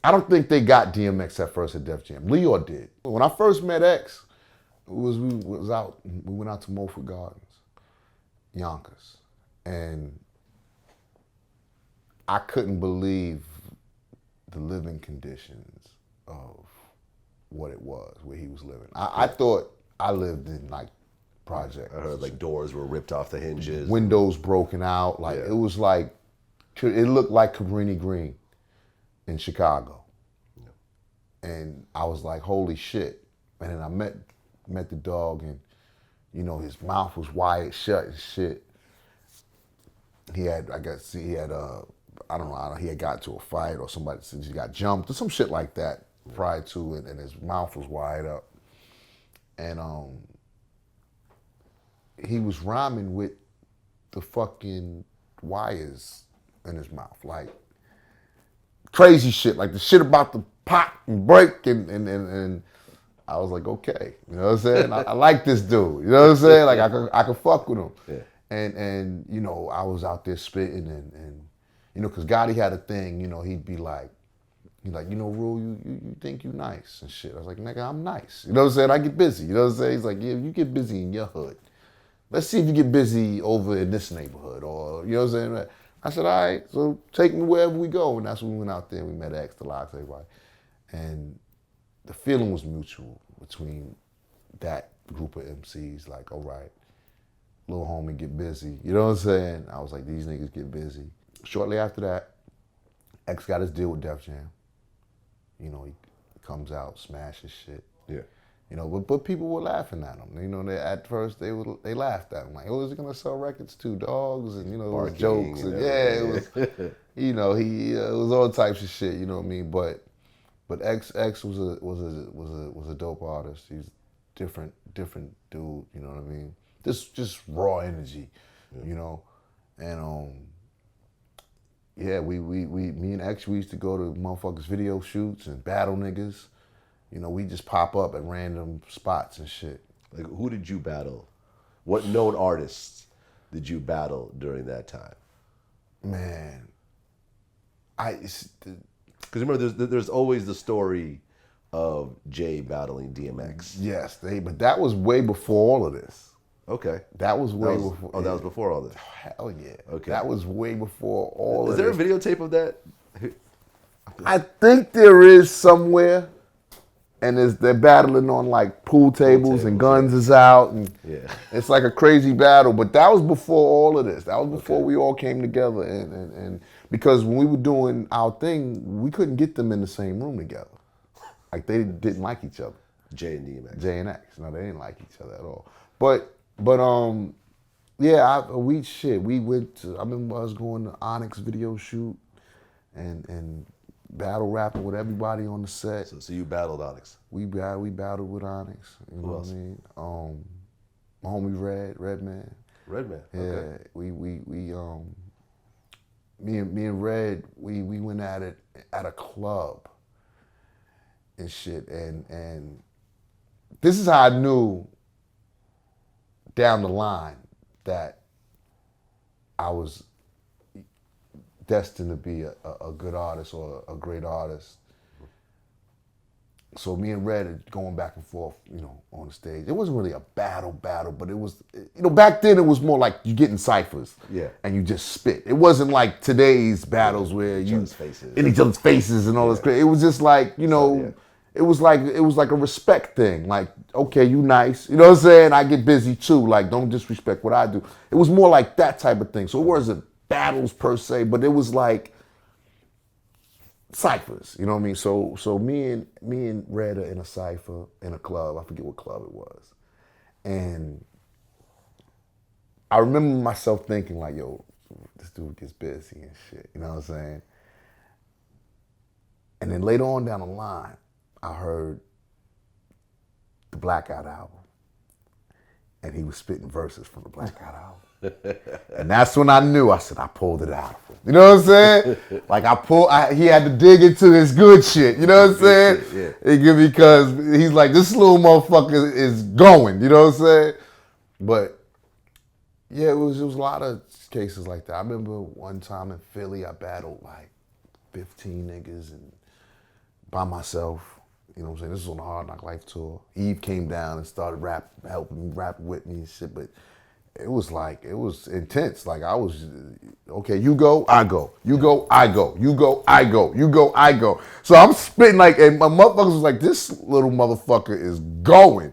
I don't think they got DMX at first at Def Jam. Leo did. When I first met X, we went out to Mulford Gardens, Yonkers, and I couldn't believe the living conditions of what it was, where he was living. I thought I lived in like projects. I heard like doors were ripped off the hinges. Windows broken out. Like it was like, it looked like Cabrini Green in Chicago. Yeah. And I was like, holy shit. And then I met the dog, and you know, his mouth was wired shut and shit. He had, I don't know, he had got into a fight or somebody said he got jumped or some shit like that prior to it, and his mouth was wired up. And he was rhyming with the fucking wires in his mouth, like crazy shit, like the shit about to pop and break, and I was like, okay, you know what I'm saying? I like this dude, you know what I'm saying? Like I could fuck with him. Yeah. And you know, I was out there spitting, and you know, cause Gotti had a thing, you know, he'd be like, you know, Rule, you think you nice and shit. I was like, nigga, I'm nice. You know what I'm saying? I get busy. You know what I'm saying? He's like, yeah, you get busy in your hood. Let's see if you get busy over in this neighborhood, or you know what I'm saying? I said, all right, so take me wherever we go. And that's when we went out there and we met X, the Locks, everybody. And the feeling was mutual between that group of MCs, like, all right, little homie, get busy. You know what I'm saying? I was like, these niggas get busy. Shortly after that, X got his deal with Def Jam. You know, he comes out, smashes shit. Yeah. You know, but people were laughing at him. You know, at first they laughed at him. Like, oh, is he gonna sell records to dogs? And, you know, it was jokes. And it was, you know, it was all types of shit, you know what I mean? But X was a dope artist. He's different dude, you know what I mean? Just raw energy, you know? And yeah, me and X, we used to go to motherfuckers' video shoots and battle niggas. You know, we just pop up at random spots and shit. Like, who did you battle? What known artists did you battle during that time? Man, because remember, there's always the story of Jay battling DMX. Yes, but that was way before all of this. Okay. That was way before. Oh, that was before all this? Hell yeah. Okay. That was way before all of this. Is there a videotape of that? I think there is somewhere. And they're battling on like pool tables and guns is out, and it's like a crazy battle. But that was before all of this. That was before we all came together, and because when we were doing our thing, we couldn't get them in the same room together. Like they didn't like each other. Jay and DMX. Jay and X. No, they didn't like each other at all. But yeah, we went to. I remember us going to Onyx video shoot, and battle rapping with everybody on the set. So you battled Onyx. We battled with Onyx. You know what I mean? My homie Redman. Redman. Yeah. Okay. Me and Red, we went at it at a club and shit. And this is how I knew down the line that I was destined to be a good artist or a great artist. So me and Red are going back and forth, you know, on the stage. It wasn't really a battle, but it was, you know, back then it was more like you get in ciphers and you just spit. It wasn't like today's battles where you in each other's faces and all this crazy. It was just like, you know, it was like a respect thing. Like, okay, you nice, you know what I'm saying? I get busy too. Like, don't disrespect what I do. It was more like that type of thing. So it wasn't battles per se, but it was like ciphers, you know what I mean? So me and Red are in a cipher in a club. I forget what club it was, and I remember myself thinking like, "Yo, this dude gets busy and shit," you know what I'm saying? And then later on down the line, I heard the Blackout album, and he was spitting verses from the Blackout album. And that's when I knew. I said, I pulled it out of him. You know what I'm saying? Like he had to dig into his good shit. You know what I'm saying? Yeah. Because he's like, this little motherfucker is going. You know what I'm saying? But yeah, it was a lot of cases like that. I remember one time in Philly, I battled like 15 niggas, and by myself. You know what I'm saying? This was on the Hard Knock Life tour. Eve came down and started helping me rap with me and shit. But it was intense. Like I was, okay, you go, I go. You go, I go. You go, I go. You go, I go. So I'm spitting like, and my motherfuckers was like, this little motherfucker is going.